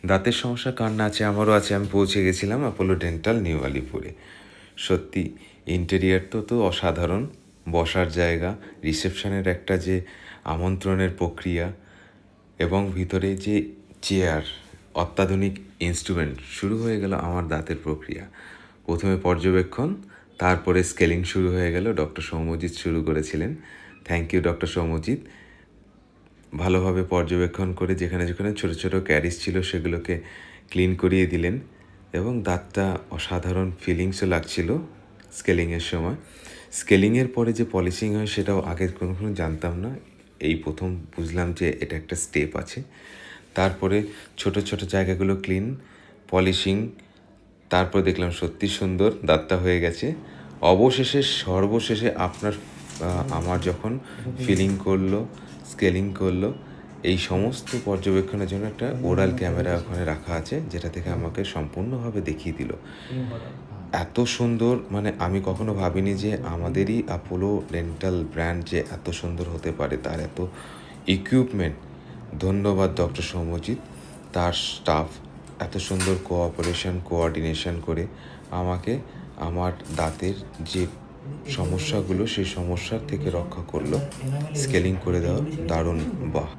দাঁতের সমস্যা কার না আছে, আমারও আছে। আমি পৌঁছে গেছিলাম অ্যাপোলো ডেন্টাল নিউ আলিপুরে। সত্যি ইন্টেরিয়ার তো অসাধারণ। বসার জায়গা, রিসেপশনের একটা যে আমন্ত্রণের প্রক্রিয়া এবং ভিতরে যে চেয়ার, অত্যাধুনিক ইনস্ট্রুমেন্ট, শুরু হয়ে গেল আমার দাঁতের প্রক্রিয়া। প্রথমে পর্যবেক্ষণ, তারপরে স্কেলিং শুরু হয়ে গেল। ডক্টর সৌম্যজিৎ শুরু করেছিলেন। Thank you doctor Soumyajit. ভালোভাবে পর্যবেক্ষণ করে যেখানে যেখানে ছোটো ছোটো ক্যারিজ ছিল সেগুলোকে ক্লিন করিয়ে দিলেন এবং দাঁতটা অসাধারণ ফিলিংসও লাগছিল স্কেলিংয়ের সময়। স্কেলিংয়ের পরে যে পলিশিং হয় সেটাও আগে কখনো জানতাম না, এই প্রথম বুঝলাম যে এটা একটা স্টেপ আছে। তারপরে ছোট ছোট জায়গাগুলো ক্লিন, পলিশিং, তারপর দেখলাম সত্যি সুন্দর দাঁতটা হয়ে গেছে। অবশেষে সর্বশেষে আমার যখন ফিলিং করলো, স্কেলিং করলো, এই সমস্ত পর্যবেক্ষণের জন্য একটা ওরাল ক্যামেরা ওখানে রাখা আছে, যেটা থেকে আমাকে সম্পূর্ণভাবে দেখিয়ে দিল। এত সুন্দর, মানে আমি কখনো ভাবিনি যে আমাদেরই অ্যাপোলো ডেন্টাল ব্র্যান্ড যে এত সুন্দর হতে পারে, তার এত ইকুইপমেন্ট। ধন্যবাদ ডক্টর সৌম্যজিৎ, তার স্টাফ এত সুন্দর কোঅর্ডিনেশন করে আমাকে আমার দাঁতের যে সমস্যাগুলো সেই সমস্যার থেকে রক্ষা করলো। স্কেলিং করে দেওয়া দারুণ, বাহ।